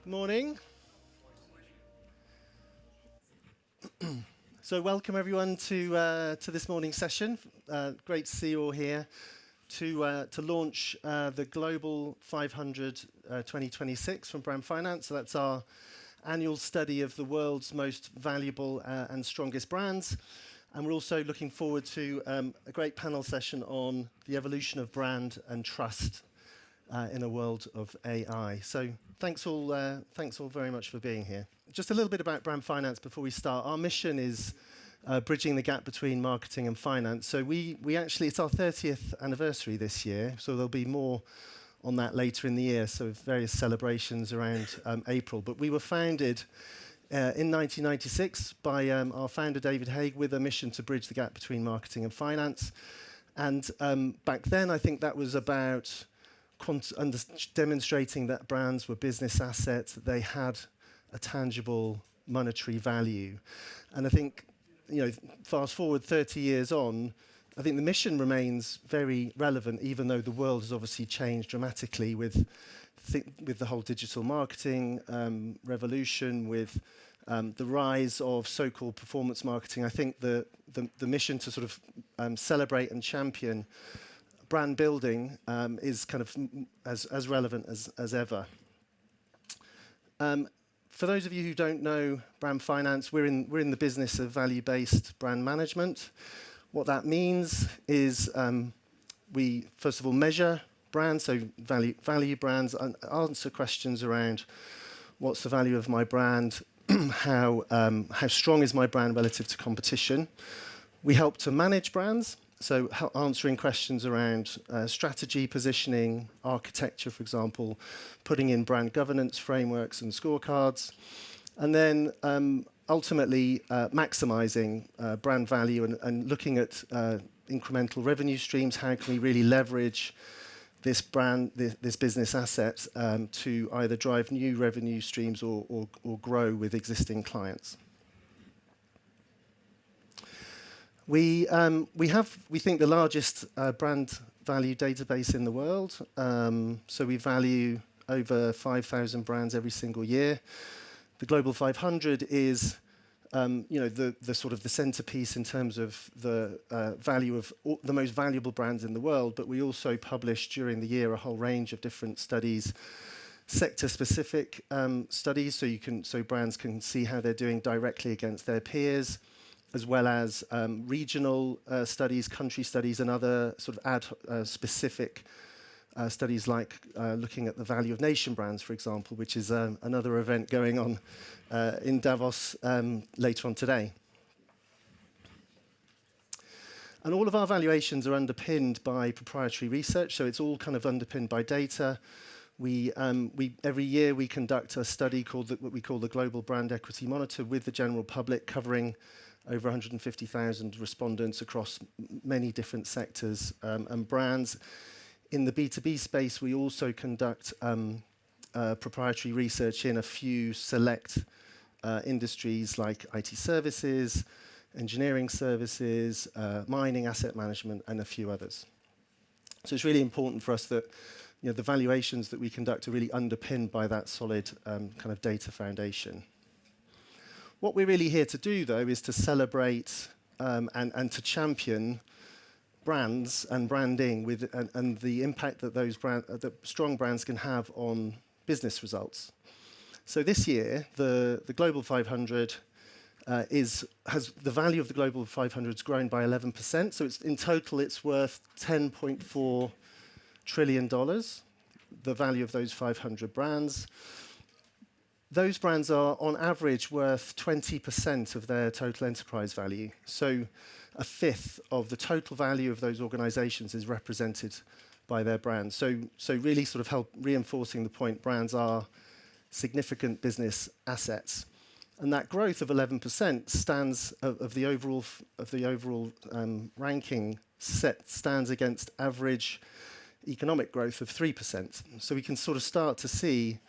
Morning. So welcome everyone to this morning's session. Great to see you all here to launch the Global 500 2026 from Brand Finance. So that's our annual study of the world's most valuable and strongest brands. And we're also looking forward to a great panel session on the evolution of brand and trust in a world of AI. So thanks all very much for being here. Just a little bit about brand finance before we start. Our mission is bridging the gap between marketing and finance. So we actually, it's our 30th anniversary this year, so there'll be more on that later in the year, so various celebrations around April. But we were founded in 1996 by our founder David Haig with a mission to bridge the gap between marketing and finance. And back then, I think that was about demonstrating that brands were business assets, that they had a tangible monetary value. And I think, fast forward 30 years on, I think the mission remains very relevant, even though the world has obviously changed dramatically with the whole digital marketing revolution, with the rise of so-called performance marketing. I think the mission to sort of celebrate and champion brand building is kind of as relevant as ever. For those of you who don't know brand finance, we're in the business of value-based brand management. What that means is we first of all measure brands, so value brands, and answer questions around what's the value of my brand, how strong is my brand relative to competition. We help to manage brands. So answering questions around strategy, positioning, architecture, for example, putting in brand governance frameworks and scorecards, and then ultimately maximizing brand value and looking at incremental revenue streams. How can we really leverage this brand, this business asset to either drive new revenue streams or grow with existing clients? We think the largest brand value database in the world. So we value over 5,000 brands every single year. The Global 500 is, the sort of the centerpiece in terms of the value of the most valuable brands in the world. But we also publish during the year a whole range of different studies, sector-specific studies, so brands can see how they're doing directly against their peers, as well as regional studies, country studies, and other sort of specific studies like looking at the value of nation brands, for example, which is another event going on in Davos later on today. And all of our valuations are underpinned by proprietary research, so it's all kind of underpinned by data. We every year we conduct a study called what we call the Global Brand Equity Monitor with the general public, covering over 150,000 respondents across many different sectors and brands. In the B2B space, we also conduct proprietary research in a few select industries like IT services, engineering services, mining, asset management, and a few others. So it's really important for us that the valuations that we conduct are really underpinned by that solid kind of data foundation. What we're really here to do, though, is to celebrate and to champion brands and branding and the impact that those strong brands can have on business results. So this year, the Global 500 has the value of the Global 500 has grown by 11%. So in total, it's worth $10.4 trillion. The value of those 500 brands. Those brands are, on average, worth 20% of their total enterprise value. So a fifth of the total value of those organizations is represented by their brands. So really sort of help reinforcing the point, brands are significant business assets. And that growth of 11% stands of the overall ranking stands against average economic growth of 3%. So we can sort of start to see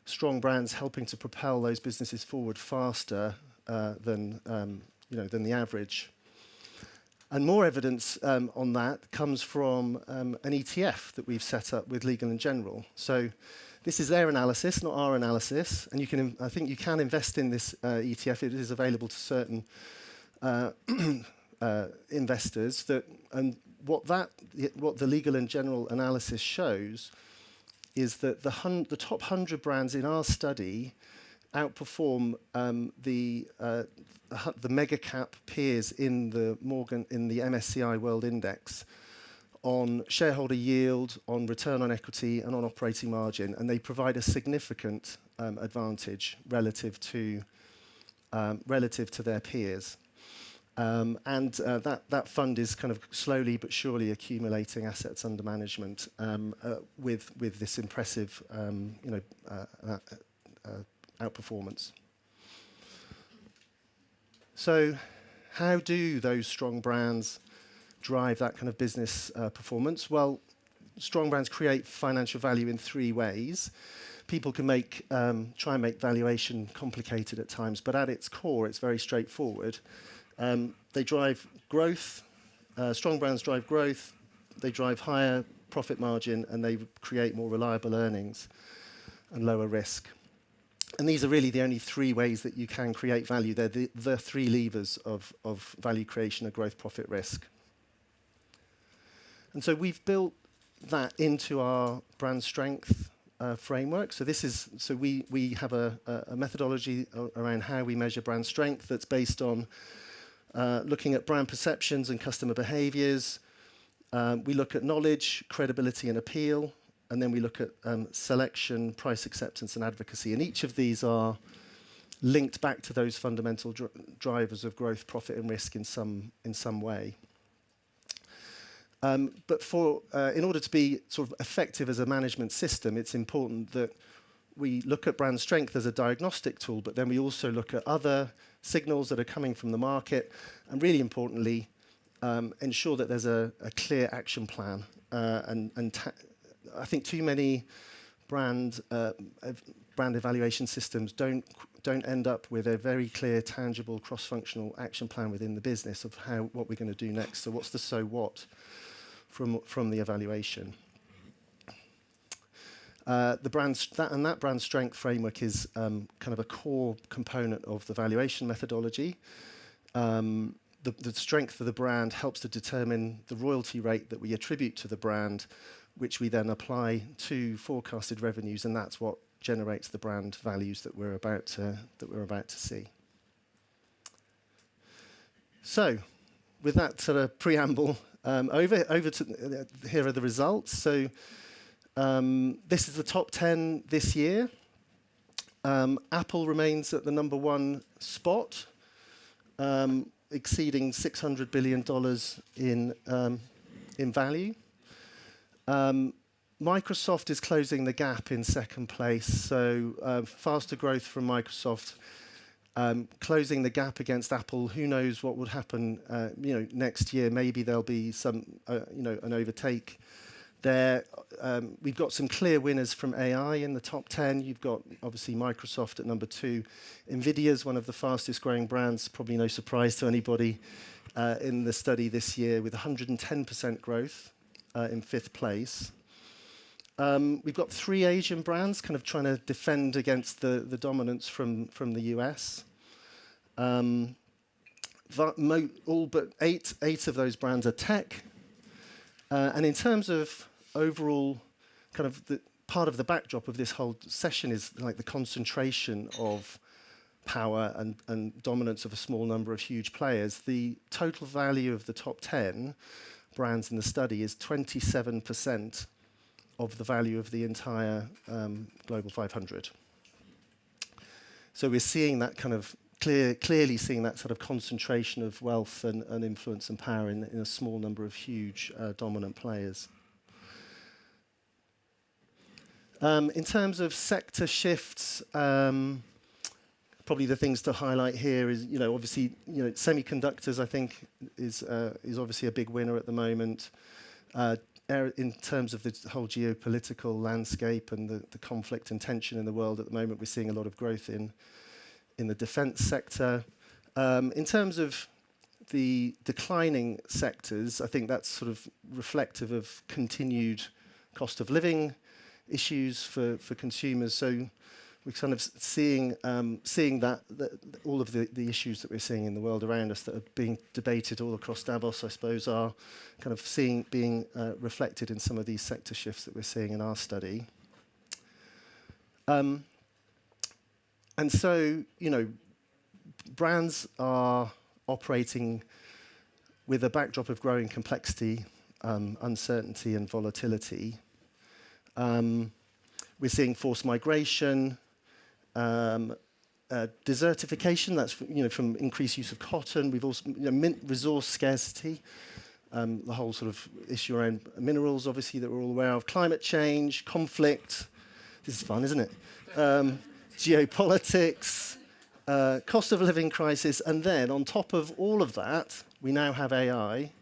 strong brands helping to propel those businesses forward faster than the average. And more evidence on that comes from an ETF that we've set up with Legal & General. So this is their analysis, not our analysis. And you can, I think you can invest in this ETF. It is available to certain investors. And what the Legal & General analysis shows is that the top 100 brands in our study outperform the mega cap peers in the MSCI World Index on shareholder yield, on return on equity, and on operating margin, and they provide a significant advantage relative to their peers. That fund is kind of slowly but surely accumulating assets under management with this impressive outperformance. So how do those strong brands drive that kind of business performance? Well, strong brands create financial value in three ways. People can try and make valuation complicated at times, but at its core, it's very straightforward. They drive growth. Strong brands drive growth. They drive higher profit margin, and they create more reliable earnings and lower risk. And these are really the only three ways that you can create value. They're the three levers of value creation: of growth, profit, risk. And so we've built that into our brand strength framework. So we have a methodology around how we measure brand strength that's based on looking at brand perceptions and customer behaviors. We look at knowledge, credibility, and appeal. And then we look at selection, price acceptance, and advocacy. And each of these are linked back to those fundamental drivers of growth, profit, and risk in some way. But in order to be sort of effective as a management system, it's important that we look at brand strength as a diagnostic tool, but then we also look at other signals that are coming from the market, and really importantly, ensure that there's a clear action plan. I think too many brand evaluation systems don't end up with a very clear, tangible, cross-functional action plan within the business of what we're going to do next. So what's the so what from the evaluation? That brand strength framework is kind of a core component of the valuation methodology. The strength of the brand helps to determine the royalty rate that we attribute to the brand, which we then apply to forecasted revenues, and that's what generates the brand values that we're about to see. So, with that sort of preamble over to here are the results. So, this is the top 10 this year. Apple remains at the number one spot, exceeding $600 billion in value. Microsoft is closing the gap in second place, so faster growth from Microsoft, closing the gap against Apple. Who knows what would happen? Next year maybe there'll be some, an overtake there. We've got some clear winners from AI in the top 10. You've got obviously Microsoft at number 2. Nvidia's one of the fastest growing brands, probably no surprise to anybody in the study this year, with 110% growth. In 5th place. We've got 3 Asian brands kind of trying to defend against the dominance from the US. All but eight of those brands are tech. And in terms of overall kind of the part of the backdrop of this whole session is like the concentration of power and dominance of a small number of huge players. The total value of the top 10 brands in the study is 27% of the value of the entire Global 500. So we're seeing that kind of clearly seeing that sort of concentration of wealth and influence and power in a small number of huge dominant players. In terms of sector shifts, probably the things to highlight here is, obviously, semiconductors, I think, is obviously a big winner at the moment. In terms of the whole geopolitical landscape and the conflict and tension in the world at the moment, we're seeing a lot of growth in the defense sector. In terms of the declining sectors, I think that's sort of reflective of continued cost of living issues for consumers. So we're kind of seeing that all of the issues that we're seeing in the world around us that are being debated all across Davos, I suppose, are kind of being reflected in some of these sector shifts that we're seeing in our study. And so, brands are operating with a backdrop of growing complexity, uncertainty, and volatility. We're seeing forced migration, desertification. That's from increased use of cotton. We've also resource scarcity, the whole sort of issue around minerals, obviously, that we're all aware of. Climate change, conflict. This is fun, isn't it? Geopolitics, cost of living crisis, and then on top of all of that, we now have AI,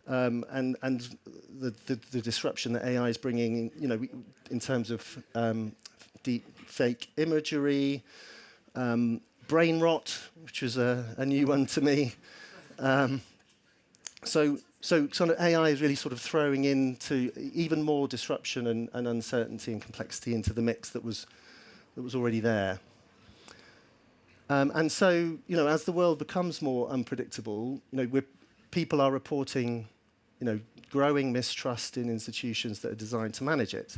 and the disruption that AI is bringing, in terms of deep fake imagery, brain rot, which was a new one to me. So sort of AI is really sort of throwing into even more disruption and uncertainty and complexity into the mix that was already there. And so, as the world becomes more unpredictable, people are reporting, growing mistrust in institutions that are designed to manage it.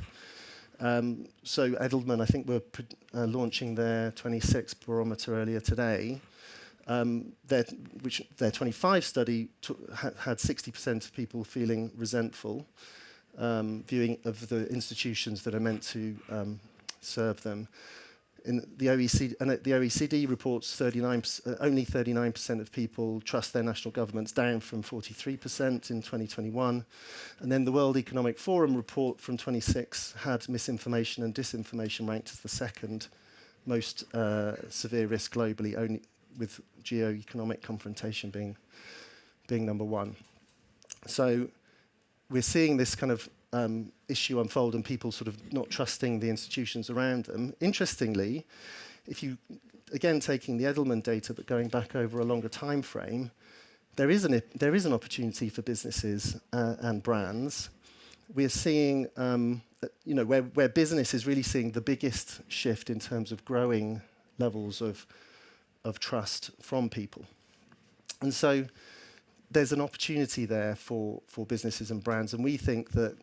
So Edelman, I think, were launching their 26 barometer earlier today. Their 25 study had 60% of people feeling resentful, viewing of the institutions that are meant to serve them. In the OECD, and the OECD reports only 39% of people trust their national governments, down from 43% in 2021. And then the World Economic Forum report from 26 had misinformation and disinformation ranked as the second most severe risk globally, only with geo-economic confrontation being number one. So we're seeing this kind of issue unfold and people sort of not trusting the institutions around them. Interestingly, if you, again, taking the Edelman data but going back over a longer time frame, there is an opportunity for businesses and brands. We're seeing, where business is really seeing the biggest shift in terms of growing levels of trust from people. And so there's an opportunity there for businesses and brands, and we think that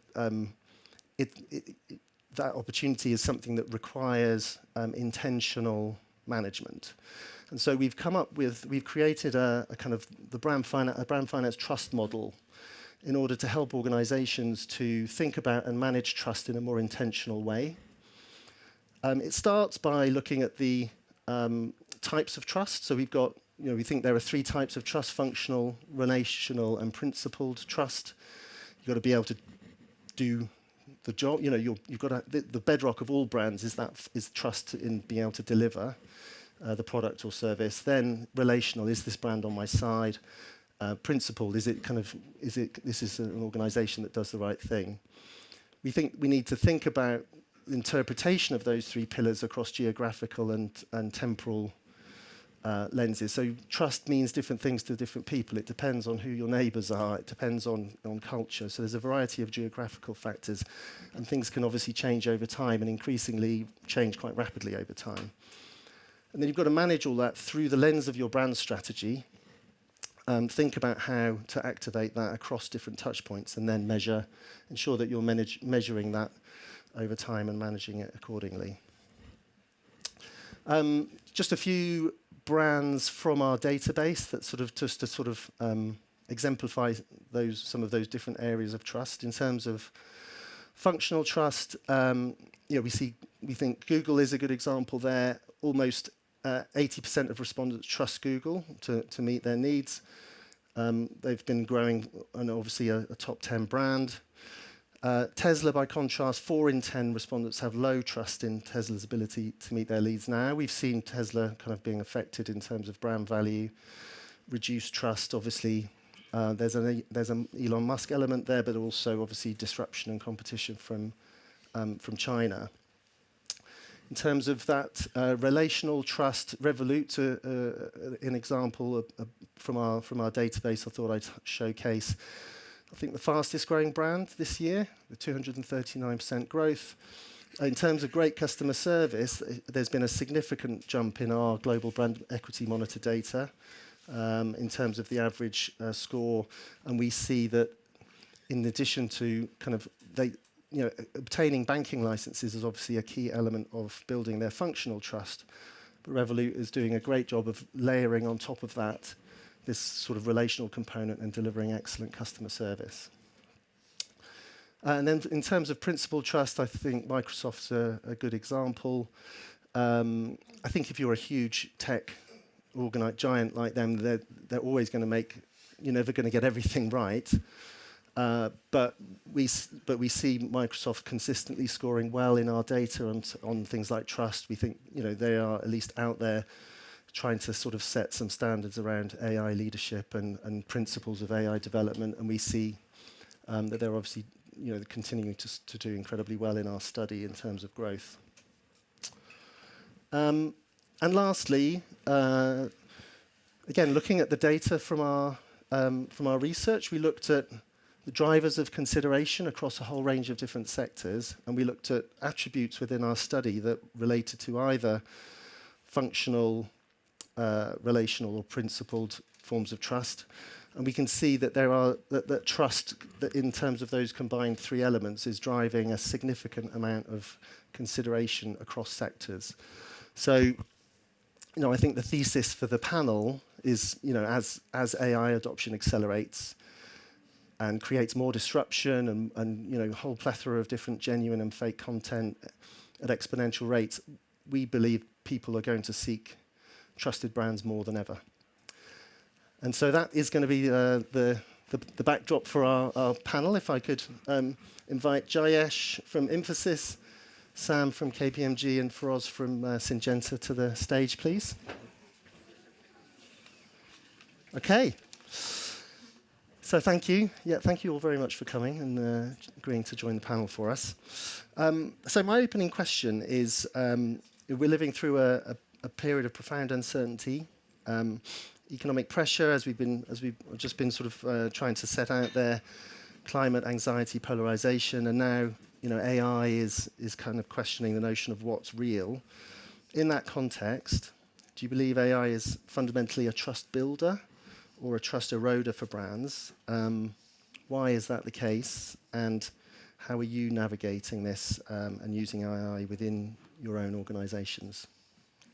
that opportunity is something that requires intentional management. And so we've created a kind of the brand finance trust model in order to help organizations to think about and manage trust in a more intentional way. It starts by looking at the types of trust. So we've got, we think there are 3 types of trust: functional, relational, and principled trust. You've got to be able to do the job. You've got the bedrock of all brands is trust in being able to deliver the product or service. Then relational, is this brand on my side? Principled, this is an organization that does the right thing. We think we need to think about the interpretation of those 3 pillars across geographical and temporal lenses. So trust means different things to different people. It depends on who your neighbours are. It depends on culture. So there's a variety of geographical factors, and things can obviously change over time and increasingly change quite rapidly over time. And then you've got to manage all that through the lens of your brand strategy. Think about how to activate that across different touch points, and then ensure that you're measuring that over time and managing it accordingly. Just a few brands from our database that exemplify some of those different areas of trust. In terms of functional trust, we think Google is a good example there. Almost 80% of respondents trust Google to meet their needs. They've been growing, and obviously a top 10 brand. Tesla, by contrast, 4 in 10 respondents have low trust in Tesla's ability to meet their needs now. We've seen Tesla kind of being affected in terms of brand value, reduced trust. Obviously, there's an Elon Musk element there, but also obviously disruption and competition from China. In terms of that relational trust, Revolut, an example from our database I thought I'd showcase. I think the fastest growing brand this year, with 239% growth. In terms of great customer service, there's been a significant jump in our global brand equity monitor data in terms of the average score, and we see that in addition to obtaining banking licenses is obviously a key element of building their functional trust. But Revolut is doing a great job of layering on top of that this sort of relational component and delivering excellent customer service. And then in terms of principal trust, I think Microsoft's a good example. I think if you're a huge tech giant like them, they're always going to you're never going to get everything right. But we see Microsoft consistently scoring well in our data on things like trust. We think they are at least out there trying to sort of set some standards around AI leadership and principles of AI development, and we see that they're obviously continuing to do incredibly well in our study in terms of growth. And lastly, again, looking at the data from our research, we looked at the drivers of consideration across a whole range of different sectors, and we looked at attributes within our study that related to either functional, relational, or principled forms of trust. And we can see that that trust, that in terms of those combined three elements, is driving a significant amount of consideration across sectors. So, I think the thesis for the panel is, as AI adoption accelerates and creates more disruption and a whole plethora of different genuine and fake content at exponential rates, we believe people are going to seek trusted brands more than ever. And so that is going to be the backdrop for our panel. If I could invite Jayesh from Infosys, Sam from KPMG, and Feroz from Syngenta to the stage, please. Okay. So thank you. Yeah, thank you all very much for coming and agreeing to join the panel for us. So my opening question is, we're living through a period of profound uncertainty, economic pressure, as we've just been sort of trying to set out there, climate anxiety, polarization, and now AI is kind of questioning the notion of what's real. In that context, do you believe AI is fundamentally a trust builder or a trust eroder for brands? Why is that the case? And how are you navigating this and using AI within your own organizations?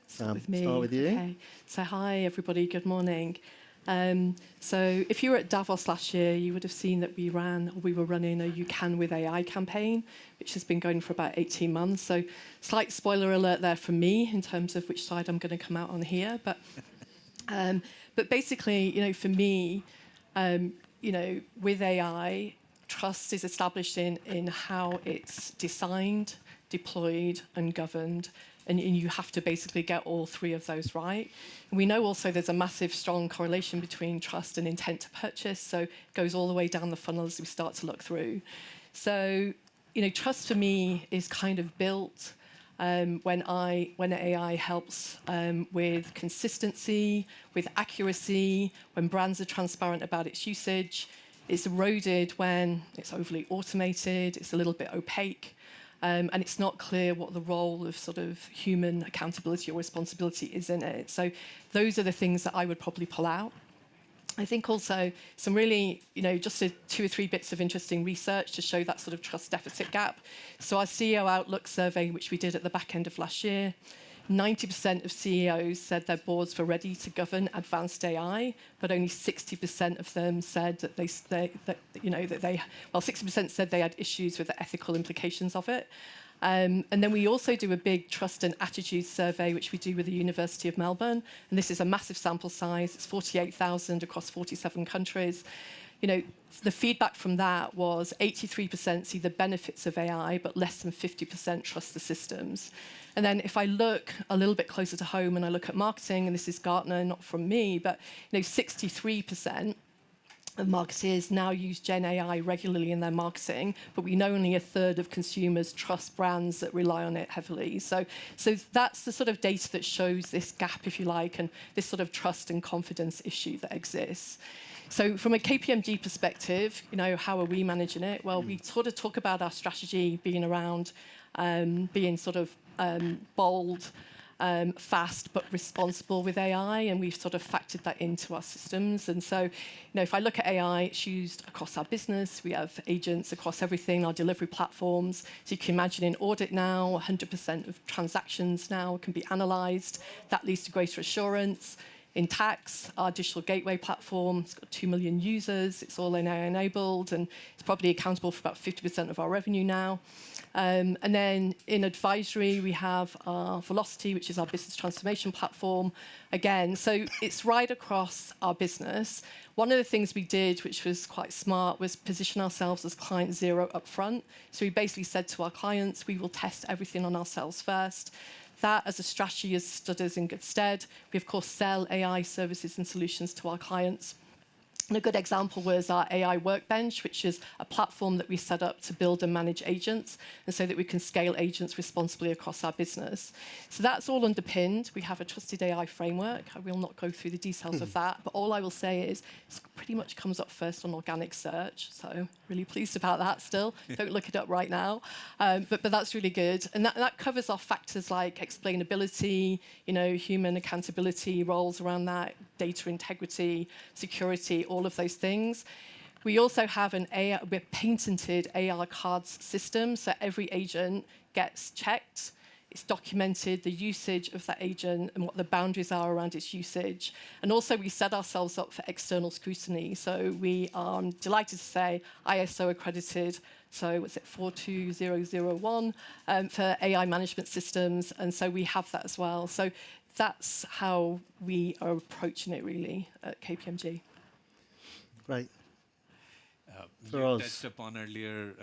Start with you. Okay. So hi, everybody. Good morning. So if you were at Davos last year, you would have seen that we were running a You Can With AI campaign, which has been going for about 18 months. So slight spoiler alert there from me in terms of which side I'm going to come out on here. But basically, for me, with AI, trust is established in how it's designed, deployed, and governed. And you have to basically get all three of those right. And we know also there's a massive, strong correlation between trust and intent to purchase. So it goes all the way down the funnel as we start to look through. So, trust for me is kind of built when AI helps with consistency, with accuracy, when brands are transparent about its usage. It's eroded when it's overly automated, it's a little bit opaque. And it's not clear what the role of sort of human accountability or responsibility is in it. So those are the things that I would probably pull out. I think also some really, just 2 or 3 bits of interesting research to show that sort of trust deficit gap. So our CEO Outlook survey, which we did at the back end of last year, 90% of CEOs said their boards were ready to govern advanced AI, but only 60% of them said that 60% said they had issues with the ethical implications of it. And then we also do a big trust and attitudes survey, which we do with the University of Melbourne. And this is a massive sample size. It's 48,000 across 47 countries. The feedback from that was 83% see the benefits of AI, but less than 50% trust the systems. And then if I look a little bit closer to home and I look at marketing, and this is Gartner, not from me, but 63% marketers now use Gen AI regularly in their marketing, but we know only a third of consumers trust brands that rely on it heavily. So that's the sort of data that shows this gap, if you like, and this sort of trust and confidence issue that exists. So from a KPMG perspective, how are we managing it? Well, we sort of talk about our strategy being around being sort of bold, fast but responsible with AI, and we've sort of factored that into our systems. And so, if I look at AI, it's used across our business. We have agents across everything, our delivery platforms. So you can imagine in audit now, 100% of transactions now can be analysed. That leads to greater assurance. In tax, our digital gateway platform, it's got 2 million users. It's all AI enabled, and it's probably accountable for about 50% of our revenue now. And then in advisory, we have our Velocity, which is our business transformation platform. Again, so it's right across our business. One of the things we did, which was quite smart, was position ourselves as client zero up front. So we basically said to our clients, we will test everything on ourselves first. That, as a strategy, has stood us in good stead. We, of course, sell AI services and solutions to our clients. And a good example was our AI Workbench, which is a platform that we set up to build and manage agents, and so that we can scale agents responsibly across our business. So that's all underpinned. We have a trusted AI framework. I will not go through the details of that, but all I will say is it pretty much comes up first on organic search, so really pleased about that still. Don't look it up right now, but that's really good. And that covers off factors like explainability, human accountability, roles around that, data integrity, security, all of those things. We also have we're patented AR cards system, so every agent gets checked. It's documented, the usage of that agent and what the boundaries are around its usage. And also we set ourselves up for external scrutiny. So we are delighted to say ISO accredited, so what's it, 42001 for AI management systems. And so we have that as well. So that's how we are approaching it really at KPMG. Right. You touched upon earlier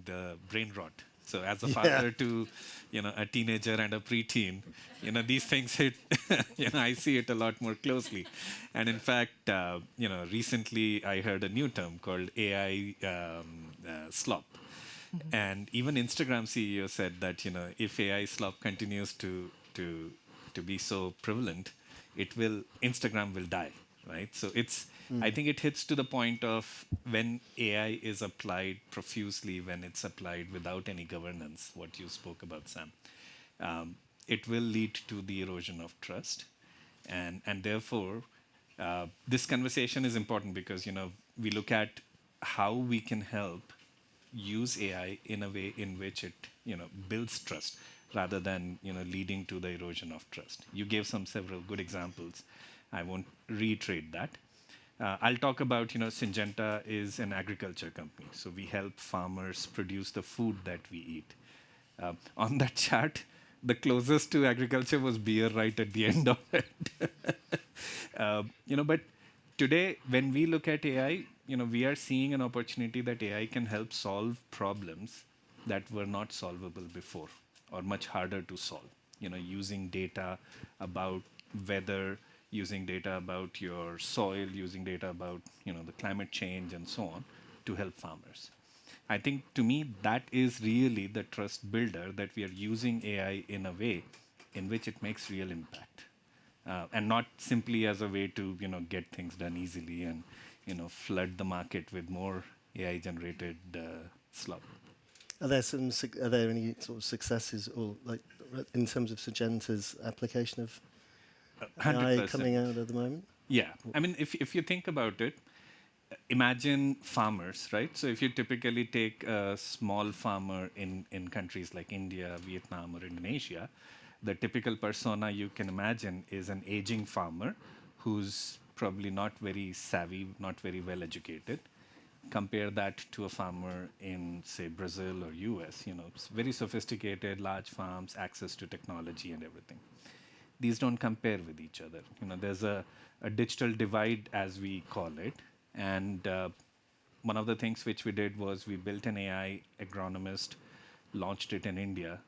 the brain rot. So as a father to, a teenager and a preteen, these things hit, I see it a lot more closely. And in fact, recently I heard a new term called AI slop. Mm-hmm. And even Instagram CEO said that, if AI slop continues to be so prevalent, Instagram will die, right? So I think it hits to the point of when AI is applied profusely, when it's applied without any governance, what you spoke about, Sam, it will lead to the erosion of trust. And therefore, this conversation is important because, we look at how we can help use AI in a way in which it, builds trust rather than, leading to the erosion of trust. You gave several good examples. I won't reiterate that. I'll talk about, Syngenta is an agriculture company. So we help farmers produce the food that we eat. On that chart, the closest to agriculture was beer right at the end of it. But today, when we look at AI, we are seeing an opportunity that AI can help solve problems that were not solvable before or much harder to solve. Using data about weather, using data about your soil, using data about the climate change and so on to help farmers. I think to me that is really the trust builder, that we are using AI in a way in which it makes real impact, and not simply as a way to get things done easily and flood the market with more AI generated slop. Are there any sort of successes or like in terms of Syngenta's application of 100%. AI coming out at the moment? Yeah. I mean, if you think about it, imagine farmers, right? So if you typically take a small farmer in countries like India, Vietnam, or Indonesia, the typical persona you can imagine is an aging farmer who's probably not very savvy, not very well educated. Compare that to a farmer in, say, Brazil or US, it's very sophisticated, large farms, access to technology and everything. These don't compare with each other. There's a digital divide, as we call it. And one of the things which we did was we built an AI agronomist, launched it in India,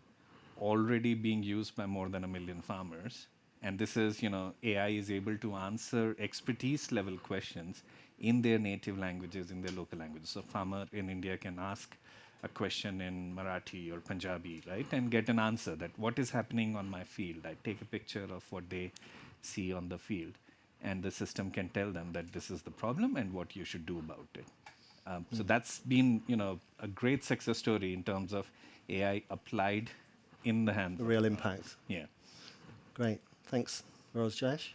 already being used by more than 1 million farmers. And this is, AI is able to answer expertise level questions in their native languages, in their local languages. So farmer in India can ask a question in Marathi or Punjabi, right, and get an answer that what is happening on my field. I take a picture of what they see on the field, and the system can tell them that this is the problem and what you should do about it. So that's been, a great success story in terms of AI applied in the hands. The real impact. Yeah. Great. Thanks. Feroz, Jayesh?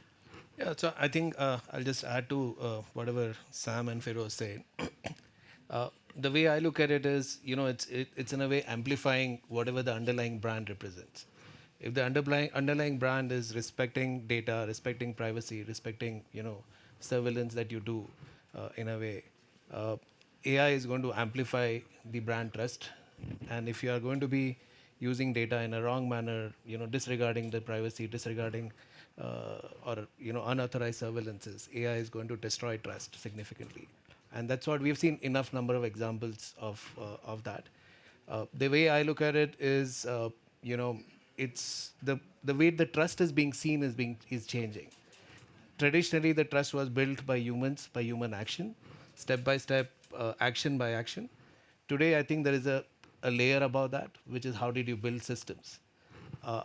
Yeah, so I think I'll just add to whatever Sam and Feroz said. The way I look at it is, it's in a way amplifying whatever the underlying brand represents. If the underlying brand is respecting data, respecting privacy, respecting, surveillance that you do in a way, AI is going to amplify the brand trust. And if you are going to be using data in a wrong manner, disregarding the privacy, disregarding or unauthorized surveillances, AI is going to destroy trust significantly. And that's what we've seen enough number of examples of that. The way I look at it is, it's the way the trust is being seen is changing. Traditionally, the trust was built by humans, by human action, step by step, action by action. Today, I think there is a layer above that, which is how did you build systems?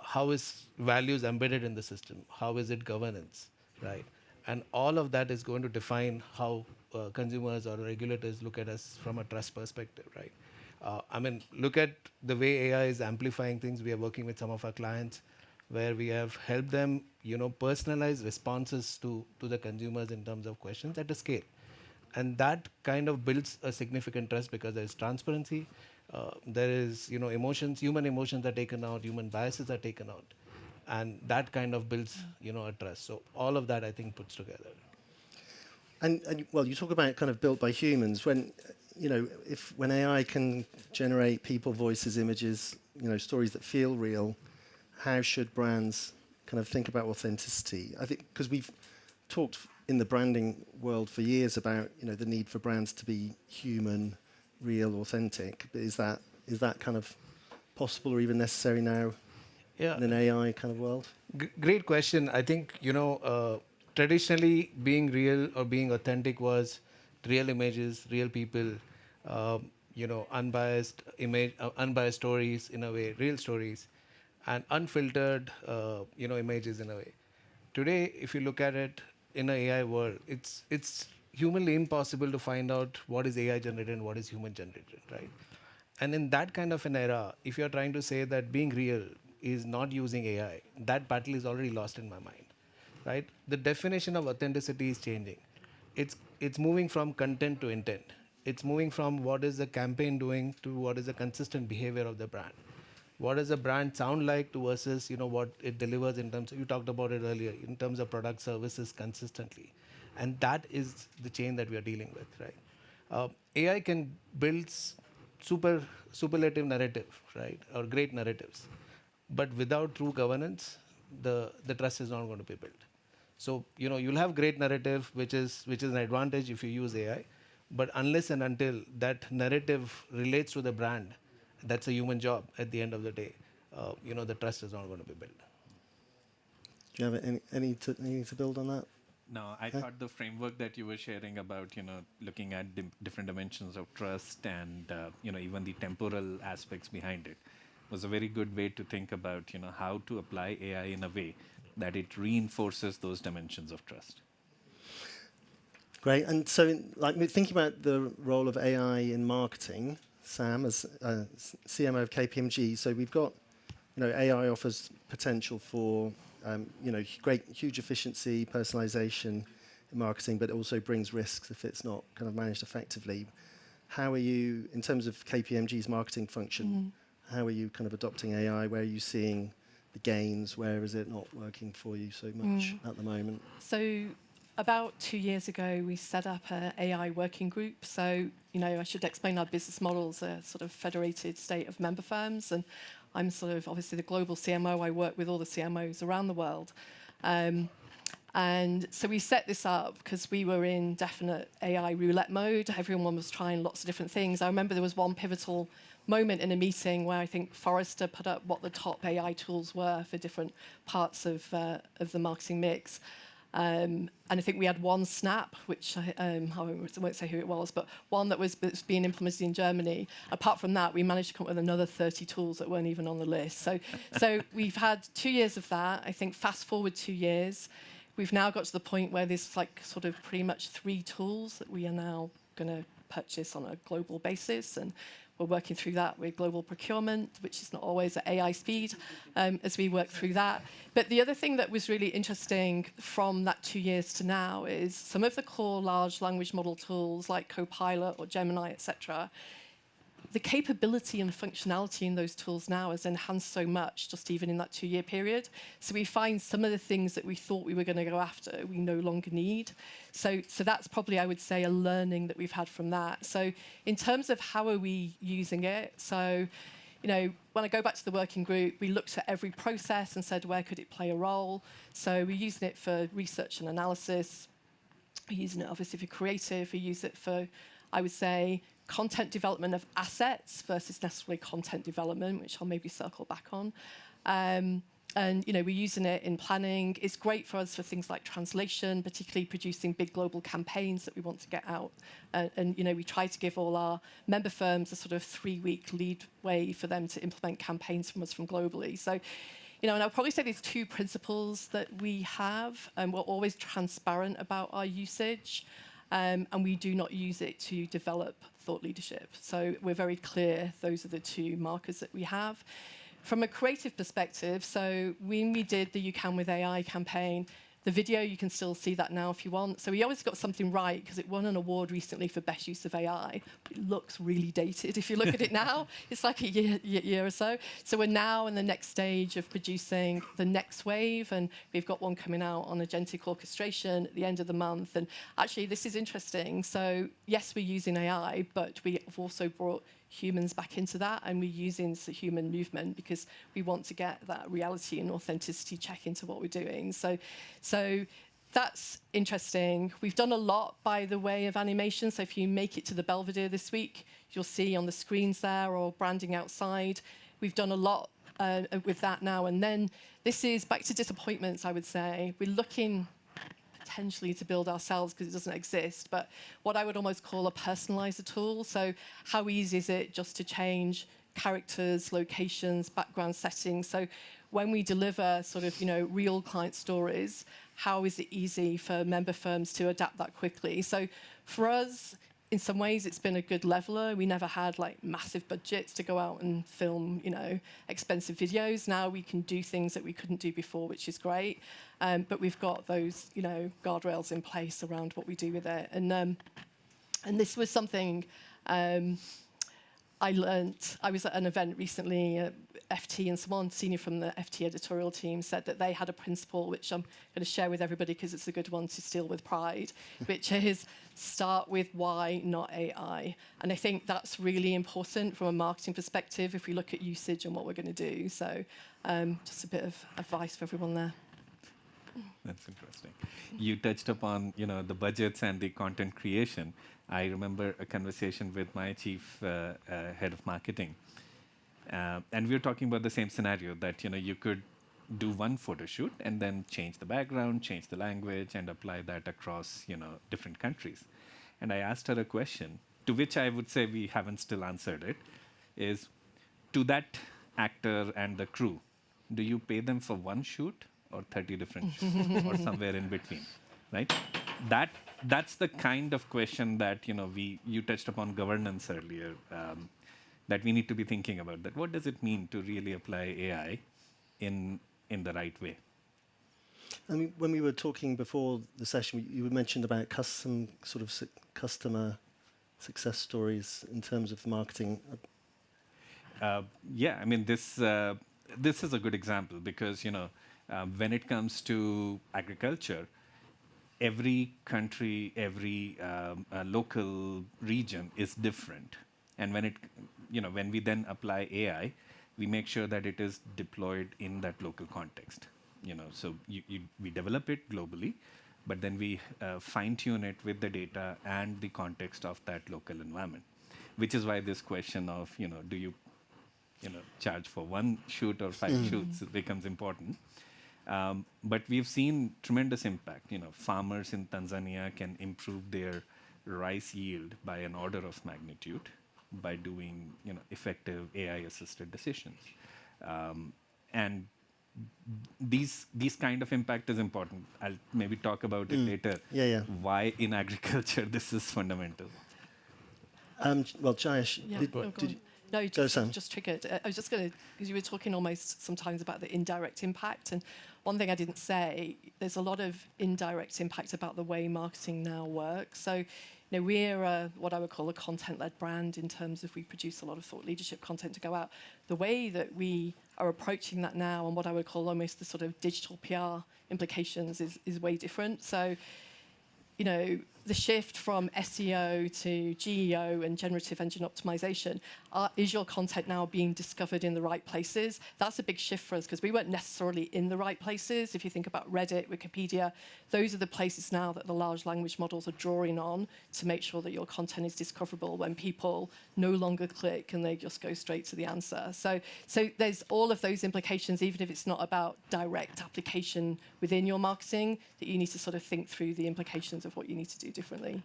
How is values embedded in the system? How is it governance, right? And all of that is going to define how consumers or regulators look at us from a trust perspective, right? Look at the way AI is amplifying things. We are working with some of our clients where we have helped them, personalize responses to the consumers in terms of questions at a scale. And that kind of builds a significant trust because there is transparency, there is, emotions, human emotions are taken out, human biases are taken out. And that kind of builds, a trust. So all of that, I think, puts together. And well, you talk about kind of built by humans. When when AI can generate people, voices, images, stories that feel real, how should brands kind of think about authenticity? I think because we've talked in the branding world for years about the need for brands to be human, real, authentic. But is that kind of possible or even necessary now in an AI kind of world? Great question. I think traditionally being real or being authentic was real images, real people, unbiased image, unbiased stories in a way, real stories, and unfiltered, images in a way. Today, if you look at it in an AI world, it's humanly impossible to find out what is AI generated and what is human generated, right? And in that kind of an era, if you're trying to say that being real is not using AI, that battle is already lost in my mind, right? The definition of authenticity is changing. It's moving from content to intent. It's moving from what is the campaign doing to what is the consistent behavior of the brand. What does the brand sound like to versus what it delivers in terms of, you talked about it earlier, in terms of product services consistently. And that is the chain that we are dealing with, right? AI can build superlative narrative, right, or great narratives. But without true governance, the trust is not going to be built. So, you'll have great narrative, which is an advantage if you use AI. But unless and until that narrative relates to the brand, that's a human job at the end of the day. The trust is not going to be built. Do you have anything to build on that? No, I thought the framework that you were sharing about, looking at different dimensions of trust and, even the temporal aspects behind it was a very good way to think about, how to apply AI in a way that it reinforces those dimensions of trust. Great. And so, thinking about the role of AI in marketing, Sam, as CMO of KPMG, so we've got, AI offers potential for, huge efficiency, personalization in marketing, but it also brings risks if it's not kind of managed effectively. How are you, in terms of KPMG's marketing function, how are you kind of adopting AI? Where are you seeing the gains? Where is it not working for you so much at the moment? So about 2 years ago, we set up an AI working group. So, I should explain our business model as a sort of federated state of member firms. And I'm sort of obviously the global CMO. I work with all the CMOs around the world. And so we set this up because we were in definite AI roulette mode. Everyone was trying lots of different things. I remember there was one pivotal moment in a meeting where I think Forrester put up what the top AI tools were for different parts of the marketing mix. And I think we had one snap, which I won't say who it was, but one that's being implemented in Germany. Apart from that, we managed to come up with another 30 tools that weren't even on the list. So we've had 2 years of that. I think fast forward 2 years, we've now got to the point where there's like sort of pretty much 3 tools that we are now going to purchase on a global basis, and we're working through that with global procurement, which is not always at AI speed, as we work through that. But the other thing that was really interesting from that 2 years to now is some of the core large language model tools like Copilot or Gemini, etc. The capability and functionality in those tools now has enhanced so much, just even in that 2-year period. So we find some of the things that we thought we were going to go after, we no longer need. So that's probably, I would say, a learning that we've had from that. So in terms of how are we using it, so when I go back to the working group, we looked at every process and said, where could it play a role? So we're using it for research and analysis. We're using it, obviously, for creative. We use it for, I would say, content development of assets versus necessarily content development, which I'll maybe circle back on. And we're using it in planning. It's great for us for things like translation, particularly producing big global campaigns that we want to get out. And we try to give all our member firms a sort of 3-week lead way for them to implement campaigns from us from globally. So, and I'll probably say there's 2 principles that we have, and we're always transparent about our usage. And we do not use it to develop thought leadership. So we're very clear those are the 2 markers that we have. From a creative perspective, so when we did the You Can With AI campaign, the video, you can still see that now if you want. So we always got something right because it won an award recently for best use of AI. It looks really dated. If you look at it now, it's like a year or so. So we're now in the next stage of producing the next wave, and we've got one coming out on agentic orchestration at the end of the month. And actually, this is interesting. So yes, we're using AI, but we have also brought humans back into that, and we're using the human movement because we want to get that reality and authenticity check into what we're doing. So that's interesting. We've done a lot by the way of animation. So if you make it to the Belvedere this week, you'll see on the screens there or branding outside. We've done a lot with that now. And then this is back to disappointments, I would say. We're looking potentially to build ourselves because it doesn't exist, but what I would almost call a personalizer tool. So how easy is it just to change characters, locations, background settings? So when we deliver sort of, real client stories, how is it easy for member firms to adapt that quickly? So for us, in some ways, it's been a good leveler. We never had like massive budgets to go out and film, expensive videos. Now we can do things that we couldn't do before, which is great. But we've got those, guardrails in place around what we do with it. And this was something I learned. I was at an event recently, FT, and someone senior from the FT editorial team said that they had a principle, which I'm going to share with everybody because it's a good one to steal with pride, which is start with why, not AI. And I think that's really important from a marketing perspective if we look at usage and what we're going to do. So just a bit of advice for everyone there. That's interesting. You touched upon, the budgets and the content creation. I remember a conversation with my chief head of marketing. And we were talking about the same scenario that, you could do one photo shoot and then change the background, change the language, and apply that across, different countries. And I asked her a question, to which I would say we haven't still answered it, is to that actor and the crew, do you pay them for one shoot or 30 different shoots or somewhere in between, right? That's the kind of question that, you touched upon governance earlier, that we need to be thinking about. That what does it mean to really apply AI in the right way? I mean, when we were talking before the session, you mentioned about customer success stories in terms of marketing. Yeah, I mean, this is a good example because, when it comes to agriculture, every country, every local region is different. And when we then apply AI, we make sure that it is deployed in that local context. So we develop it globally, but then we fine-tune it with the data and the context of that local environment, which is why this question of, do you charge for one shoot or 5 shoots becomes important. But we've seen tremendous impact. Farmers in Tanzania can improve their rice yield by an order of magnitude by doing effective AI-assisted decisions. And these kind of impact is important. I'll maybe talk about it later. Yeah. Why in agriculture this is fundamental. Well, Jayesh, Yeah, did go you- on. No, Sam. just triggered. I was just going to, because you were talking almost sometimes about the indirect impact. And one thing I didn't say, there's a lot of indirect impact about the way marketing now works. So, we're what I would call a content-led brand in terms of we produce a lot of thought leadership content to go out. The way that we are approaching that now and what I would call almost the sort of digital PR implications is way different. So, the shift from SEO to GEO and generative engine optimization, is your content now being discovered in the right places? That's a big shift for us because we weren't necessarily in the right places. If you think about Reddit, Wikipedia, those are the places now that the large language models are drawing on to make sure that your content is discoverable when people no longer click and they just go straight to the answer. So there's all of those implications, even if it's not about direct application within your marketing, that you need to sort of think through the implications of what you need to do differently.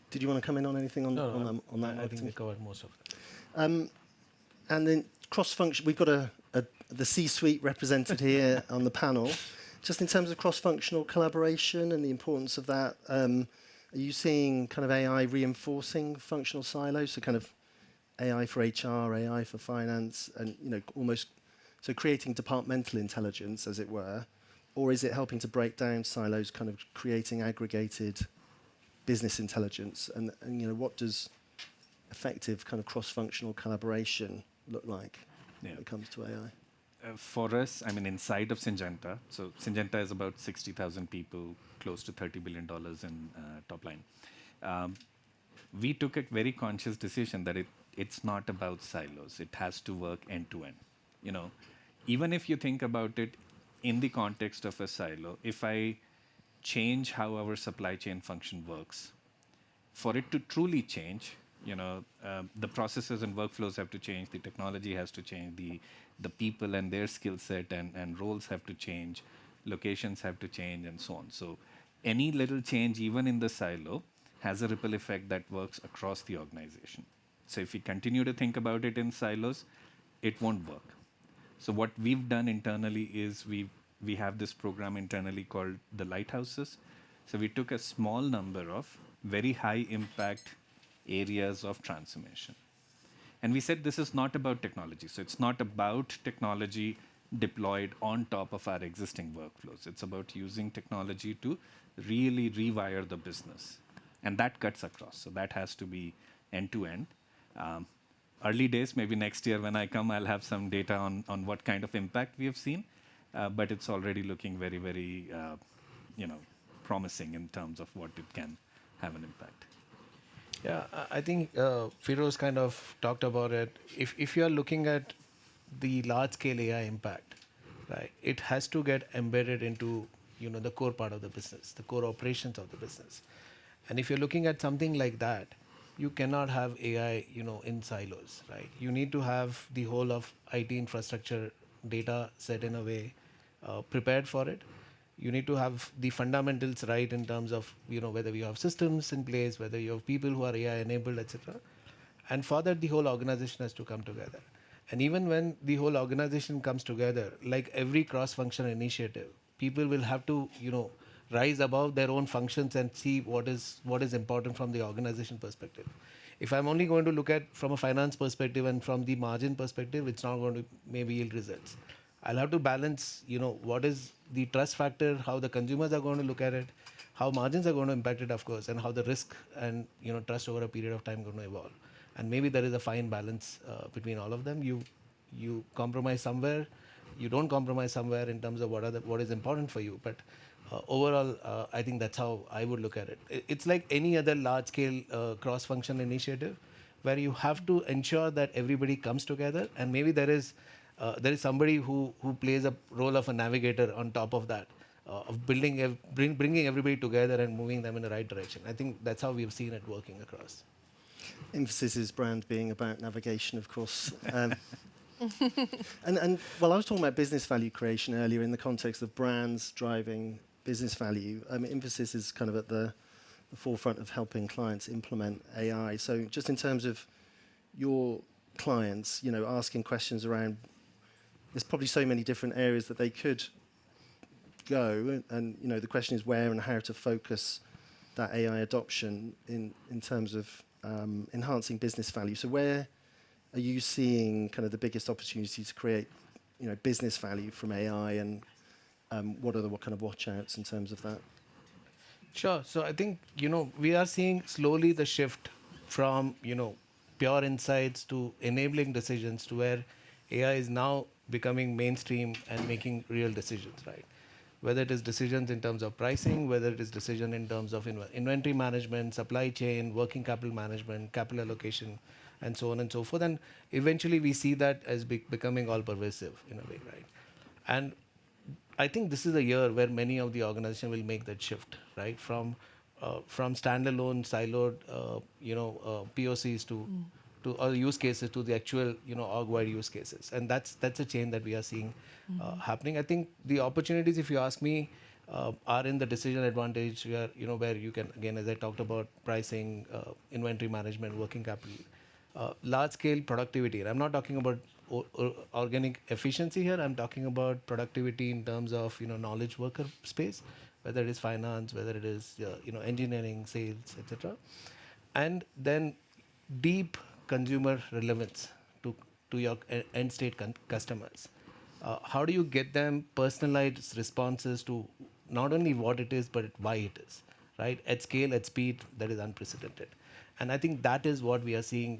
Did you want to come in on anything on that? I think marketing? we covered most of that. And then cross-function, we've got the C-suite represented here on the panel. Just in terms of cross-functional collaboration and the importance of that, are you seeing kind of AI reinforcing functional silos? So kind of AI for HR, AI for finance, and almost so creating departmental intelligence, as it were, or is it helping to break down silos, kind of creating aggregated business intelligence? And what does effective kind of cross-functional collaboration look like when it comes to AI? For us, inside of Syngenta, so Syngenta is about 60,000 people, close to $30 billion in top line. We took a very conscious decision that it's not about silos. It has to work end to end. Even if you think about it in the context of a silo, if I change how our supply chain function works, for it to truly change, the processes and workflows have to change, the technology has to change, the people and their skill set and roles have to change, locations have to change, and so on. So any little change, even in the silo, has a ripple effect that works across the organization. So if we continue to think about it in silos, it won't work. So what we've done internally is we have this program internally called the Lighthouses. So we took a small number of very high impact areas of transformation. And we said this is not about technology. So it's not about technology deployed on top of our existing workflows. It's about using technology to really rewire the business. And that cuts across. So that has to be end to end. Early days, maybe next year when I come, I'll have some data on what kind of impact we have seen. But it's already looking very, very promising in terms of what it can have an impact. Yeah, I think Feroz kind of talked about it. If you are looking at the large-scale AI impact, right, it has to get embedded into the core part of the business, the core operations of the business. And if you're looking at something like that, you cannot have AI in silos, right? You need to have the whole of IT infrastructure data set in a way prepared for it. You need to have the fundamentals right in terms of whether you have systems in place, whether you have people who are AI enabled, etc. And for that, the whole organization has to come together. And even when the whole organization comes together, like every cross-functional initiative, people will have to rise above their own functions and see what is important from the organization perspective. If I'm only going to look at from a finance perspective and from the margin perspective, it's not going to maybe yield results. I'll have to balance, what is the trust factor, how the consumers are going to look at it, how margins are going to impact it, of course, and how the risk and trust over a period of time going to evolve. And maybe there is a fine balance between all of them. You compromise somewhere, you don't compromise somewhere in terms of what is important for you. But overall, I think that's how I would look at it. It's like any other large-scale cross-functional initiative where you have to ensure that everybody comes together, and maybe there is somebody who plays a role of a navigator on top of that, of bringing everybody together and moving them in the right direction. I think that's how we've seen it working across. Infosys' brand being about navigation, of course. And well, I was talking about business value creation earlier in the context of brands driving business value. Infosys is kind of at the forefront of helping clients implement AI. So just in terms of your clients, asking questions around, there's probably so many different areas that they could go, and the question is where and how to focus that AI adoption in terms of enhancing business value. So where are you seeing kind of the biggest opportunity to create business value from AI, and what kind of watch outs in terms of that? Sure. So I think, we are seeing slowly the shift from, pure insights to enabling decisions, to where AI is now becoming mainstream and making real decisions, right? Whether it is decisions in terms of pricing, whether it is decision in terms of inventory management, supply chain, working capital management, capital allocation, and so on and so forth. And eventually we see that as becoming all pervasive in a way, right? And I think this is a year where many of the organizations will make that shift, right? From standalone, siloed, POCs to other use cases to the actual, org-wide use cases. And that's a change that we are seeing happening. I think the opportunities, if you ask me, are in the decision advantage where, where you can, again, as I talked about, pricing, inventory management, working capital, large-scale productivity. And I'm not talking about organic efficiency here. I'm talking about productivity in terms of, knowledge worker space, whether it is finance, whether it is, engineering, sales, etc. And then deep consumer relevance to your end state customers. How do you get them personalized responses to not only what it is, but why it is, right? At scale, at speed, that is unprecedented. And I think that is what we are seeing,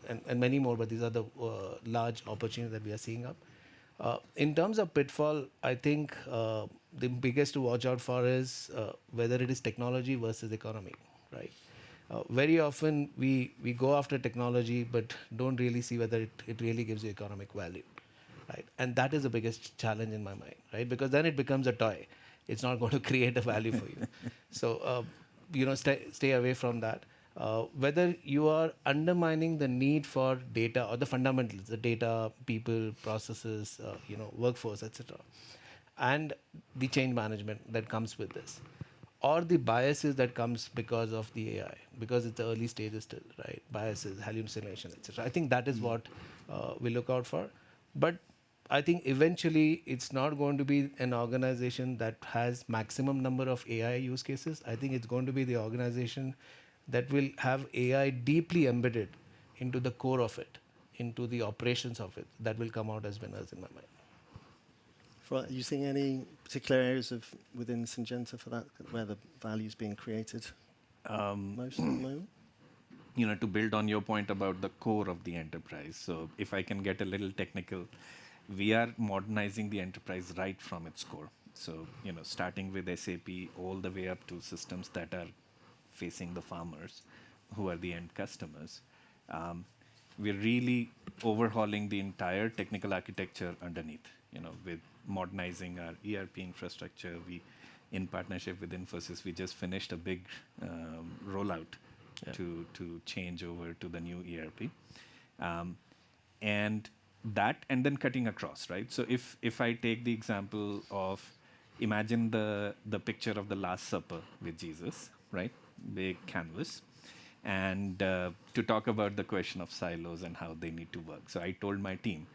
and many more, but these are the large opportunities that we are seeing up. In terms of pitfall, I think the biggest to watch out for is whether it is technology versus economy, right? Very often we go after technology, but don't really see whether it really gives you economic value, right? And that is the biggest challenge in my mind, right? Because then it becomes a toy. It's not going to create a value for you. So, stay away from that. Whether you are undermining the need for data or the fundamentals, the data, people, processes, workforce, etc., and the change management that comes with this, or the biases that comes because of the AI, because it's the early stages still, right? Biases, hallucination, etc. I think that is what we look out for. But I think eventually it's not going to be an organization that has maximum number of AI use cases. I think it's going to be the organization that will have AI deeply embedded into the core of it, into the operations of it, that will come out as winners in my mind. Are you seeing any particular areas within Syngenta for that, where the value is being created most at the moment? To build on your point about the core of the enterprise. So if I can get a little technical, we are modernizing the enterprise right from its core. So, starting with SAP all the way up to systems that are facing the farmers, who are the end customers. We're really overhauling the entire technical architecture underneath, with modernizing our ERP infrastructure. We, in partnership with Infosys, we just finished a big rollout to change over to the new ERP. And then cutting across, right? So if I take the example of, imagine the picture of the Last Supper with Jesus, right? Big canvas. And to talk about the question of silos and how they need to work. So I told my team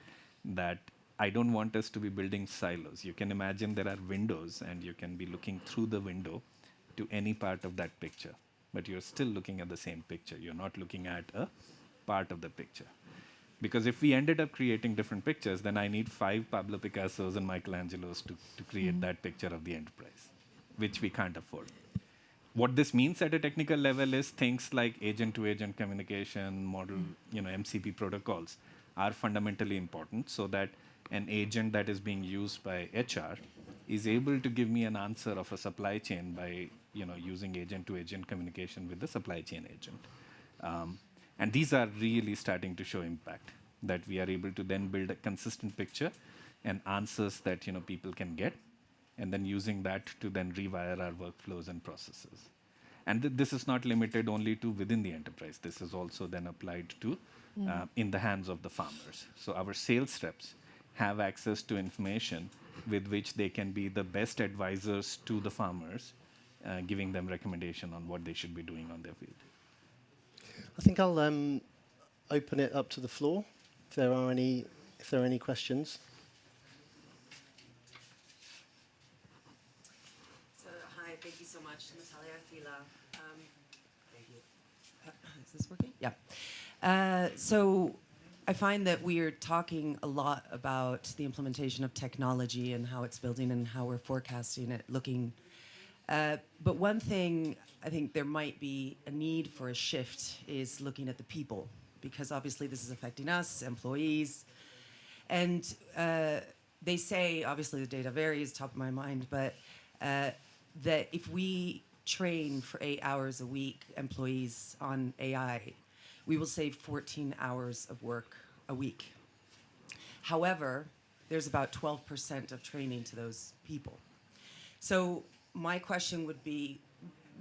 that I don't want us to be building silos. You can imagine there are windows, and you can be looking through the window to any part of that picture, but you're still looking at the same picture. You're not looking at a part of the picture. Because if we ended up creating different pictures, then I need 5 Pablo Picassos and Michelangelos to create that picture of the enterprise, which we can't afford. What this means at a technical level is things like agent-to-agent communication, model, MCP protocols are fundamentally important, so that an agent that is being used by HR is able to give me an answer of a supply chain by, using agent-to-agent communication with the supply chain agent. And these are really starting to show impact, that we are able to then build a consistent picture and answers that, people can get, and then using that to then rewire our workflows and processes. And this is not limited only to within the enterprise. This is also then applied to in the hands of the farmers. So our sales reps have access to information with which they can be the best advisors to the farmers, giving them recommendation on what they should be doing on their field. I think I'll open it up to the floor if there are any questions. So, hi, thank you so much, Natalia Fila. Thank you. Is this working? Yeah. So I find that we are talking a lot about the implementation of technology and how it's building and how we're forecasting it, looking. But one thing I think there might be a need for a shift is looking at the people, because obviously this is affecting us, employees. And they say, obviously the data varies, top of my mind, but that if we train for 8 hours a week employees on AI, we will save 14 hours of work a week. However, there's about 12% of training to those people. So my question would be,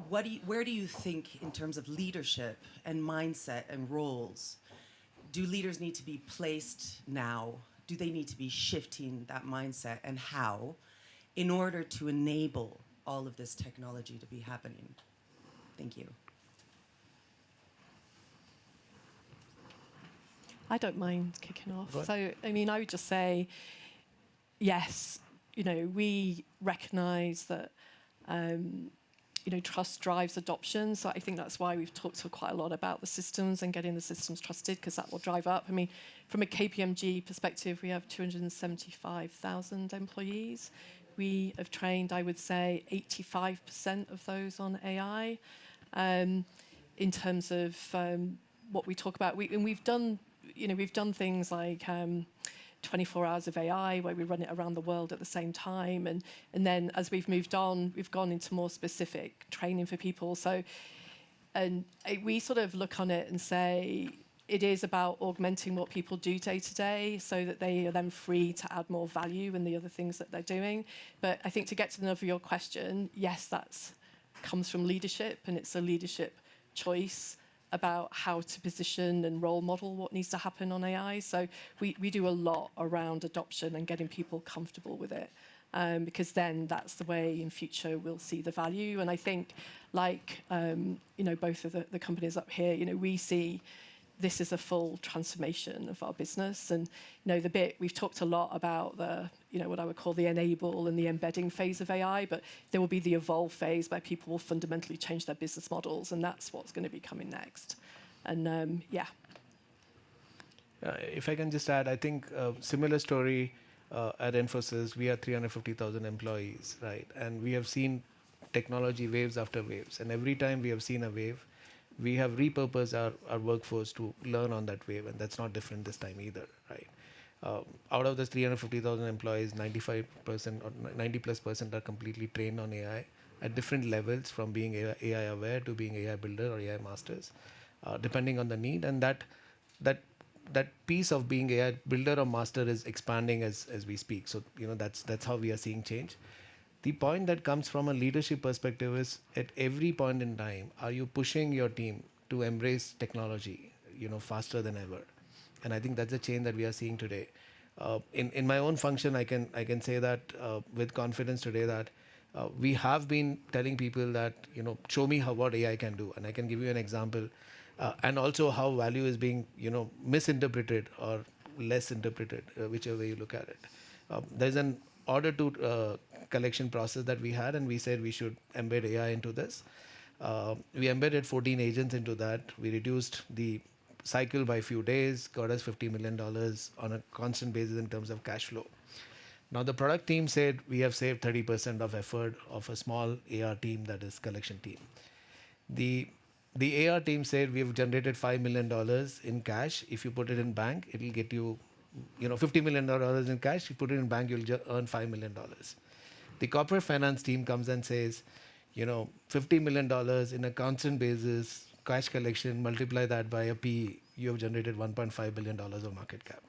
where do you think in terms of leadership and mindset and roles, do leaders need to be placed now? Do they need to be shifting that mindset, and how, in order to enable all of this technology to be happening? Thank you. I don't mind kicking off. So, I mean, I would just say, yes, we recognise that, trust drives adoption. So I think that's why we've talked quite a lot about the systems and getting the systems trusted, because that will drive up. I mean, from a KPMG perspective, we have 275,000 employees. We have trained, I would say, 85% of those on AI. In terms of what we talk about, we've done things like 24 hours of AI, where we run it around the world at the same time. And then as we've moved on, we've gone into more specific training for people. So, and we sort of look on it and say, it is about augmenting what people do day to day so that they are then free to add more value in the other things that they're doing. But I think to get to the nub of your question, yes, that comes from leadership, and it's a leadership choice about how to position and role model what needs to happen on AI. So we do a lot around adoption and getting people comfortable with it, because then that's the way in future we'll see the value. And I think, like both of the companies up here, we see this is a full transformation of our business. And the bit we've talked a lot about the what I would call the enable and the embedding phase of AI, but there will be the evolve phase where people will fundamentally change their business models, and that's what's going to be coming next. And if I can just add, I think similar story at Infosys. We are 350,000 employees, right? And we have seen technology waves after waves, and every time we have seen a wave, we have repurposed our workforce to learn on that wave, and that's not different this time either, right? Out of those 350,000 employees, 95% or 90+% are completely trained on AI at different levels, from being AI aware to being AI builder or AI masters, depending on the need. And that piece of being AI builder or master is expanding as we speak. So that's how we are seeing change. The point that comes from a leadership perspective is, at every point in time, are you pushing your team to embrace technology, faster than ever? And I think that's a change that we are seeing today. In my own function, I can say that with confidence today that we have been telling people that show me what AI can do, and I can give you an example, and also how value is being misinterpreted or less interpreted, whichever way you look at it. There's an order to collection process that we had, and we said we should embed AI into this. We embedded 14 agents into that. We reduced the cycle by a few days, got us $50 million on a constant basis in terms of cash flow. Now the product team said we have saved 30% of effort of a small AR team, that is collection team. The AR team said we have generated $5 million in cash. If you put it in bank, it will get you $50 million in cash. You put it in bank, you'll earn $5 million. The corporate finance team comes and says, $50 million in a constant basis, cash collection, multiply that by a P, you have generated $1.5 billion of market cap.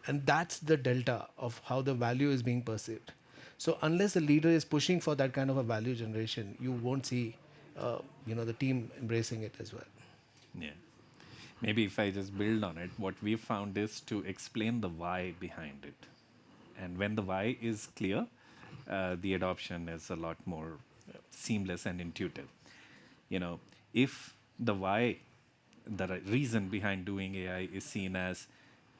And that's the delta of how the value is being perceived. So unless the leader is pushing for that kind of a value generation, you won't see the team embracing it as well. Yeah. Maybe if I just build on it, what we've found is to explain the why behind it. And when the why is clear, the adoption is a lot more seamless and intuitive. You know, if the why, the reason behind doing AI is seen as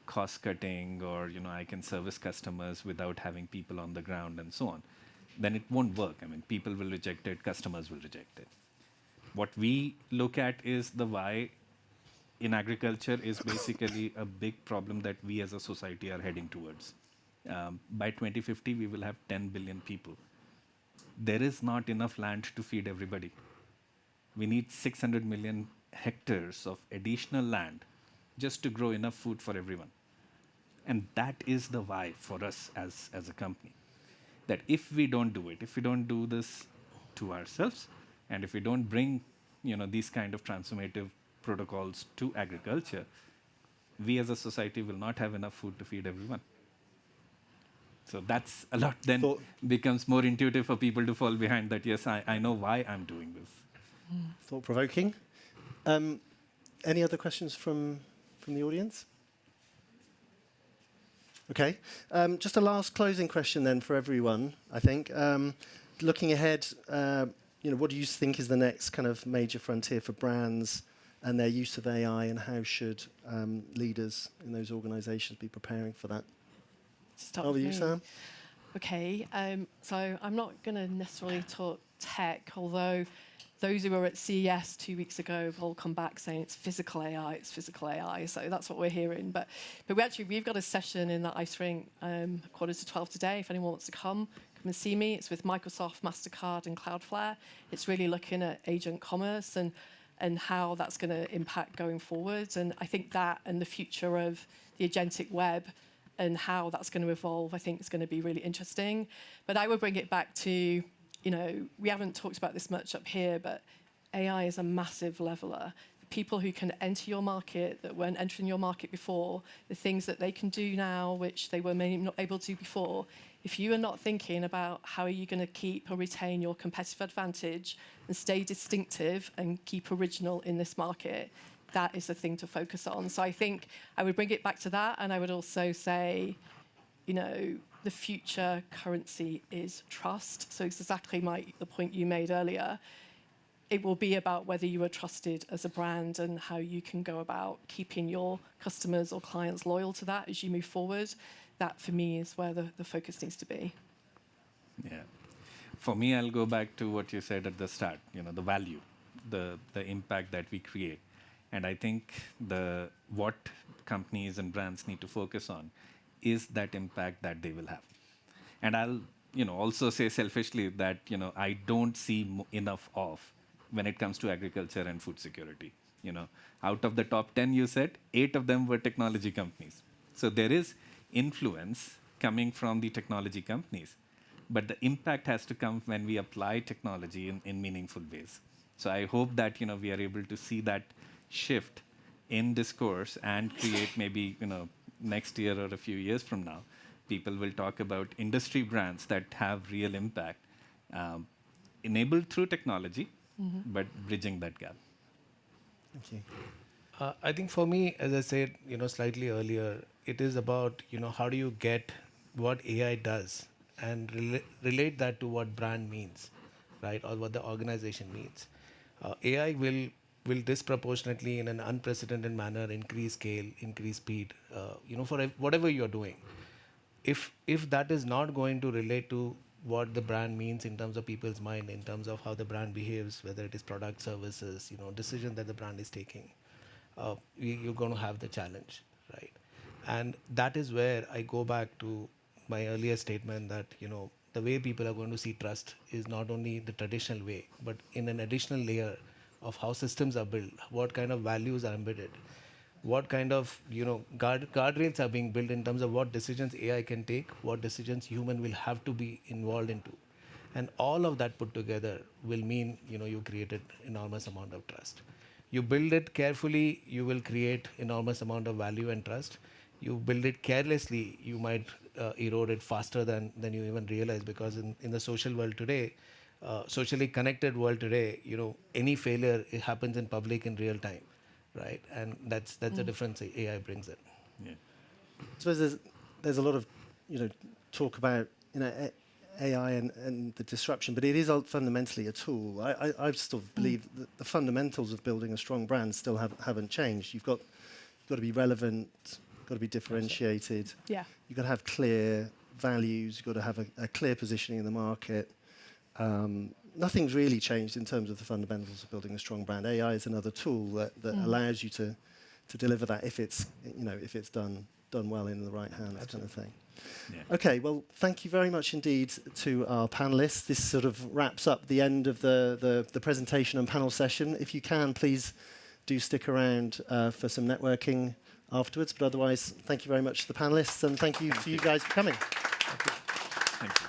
cost cutting, or I can service customers without having people on the ground and so on, then it won't work. I mean, people will reject it, customers will reject it. What we look at is the why in agriculture is basically a big problem that we as a society are heading towards. By 2050, we will have 10 billion people. There is not enough land to feed everybody. We need 600 million hectares of additional land just to grow enough food for everyone. And that is the why for us as a company. That if we don't do it, if we don't do this to ourselves, and if we don't bring these kind of transformative protocols to agriculture, we as a society will not have enough food to feed everyone. So that's a lot then becomes more intuitive for people to fall behind that, yes, I know why I'm doing this. Thought-provoking. Any other questions from the audience? Okay. Just a last closing question then for everyone, I think. Looking ahead, what do you think is the next kind of major frontier for brands and their use of AI, and how should leaders in those organizations be preparing for that? Start Over with you, me. Sam. Okay, so I'm not going to necessarily talk tech, although those who were at CES 2 weeks ago have all come back saying it's physical AI, it's physical AI. So that's what we're hearing. But we've got a session in that ice rink 11:45 today. If anyone wants to come and see me. It's with Microsoft, MasterCard, and Cloudflare. It's really looking at agent commerce and how that's going to impact going forward. And I think that and the future of the agentic web and how that's going to evolve, I think is going to be really interesting. But I would bring it back to, we haven't talked about this much up here, but AI is a massive leveler. People who can enter your market that weren't entering your market before, the things that they can do now, which they were maybe not able to do before. If you are not thinking about how are you going to keep or retain your competitive advantage and stay distinctive and keep original in this market, that is the thing to focus on. So I think I would bring it back to that, and I would also say, the future currency is trust. So it's exactly the point you made earlier. It will be about whether you are trusted as a brand and how you can go about keeping your customers or clients loyal to that as you move forward. That, for me, is where the focus needs to be. Yeah. For me, I'll go back to what you said at the start, the value, the impact that we create. And I think what companies and brands need to focus on is that impact that they will have. And I'll also say selfishly that I don't see enough of when it comes to agriculture and food security. Out of the top 10 you said, 8 of them were technology companies. So there is influence coming from the technology companies, but the impact has to come when we apply technology in meaningful ways. So I hope that we are able to see that shift in discourse and create maybe next year or a few years from now, people will talk about industry brands that have real impact, enabled through technology, but bridging that gap. Thank you. I think for me, as I said, slightly earlier, it is about, how do you get what AI does and relate that to what brand means, right? Or what the organization means. AI will disproportionately, in an unprecedented manner, increase scale, increase speed, for whatever you're doing. If that is not going to relate to what the brand means in terms of people's mind, in terms of how the brand behaves, whether it is product, services, decision that the brand is taking, you're going to have the challenge, right? And that is where I go back to my earlier statement that, the way people are going to see trust is not only the traditional way, but in an additional layer of how systems are built, what kind of values are embedded, what kind of guardrails are being built in terms of what decisions AI can take, what decisions human will have to be involved into. And all of that put together will mean you created enormous amount of trust. You build it carefully, you will create enormous amount of value and trust. You build it carelessly, you might erode it faster than you even realize, because in the social world today, socially connected world today, any failure, it happens in public in real time. right? And that's the difference AI brings in. Yeah. I suppose there's a lot of talk about AI and the disruption, but it is fundamentally a tool. I still believe that the fundamentals of building a strong brand still haven't changed. You've got to be relevant, got to be differentiated. Yeah. You've got to have clear values. You've got to have a clear positioning in the market. Nothing's really changed in terms of the fundamentals of building a strong brand. AI is another tool that allows you to deliver that if it's done well in the right hands, kind of thing. Yeah. Okay, well, thank you very much indeed to our panelists. This sort of wraps up the end of the presentation and panel session. If you can, please do stick around for some networking afterwards. But otherwise, thank you very much to the panelists, and thank you to you guys for coming. Thank you.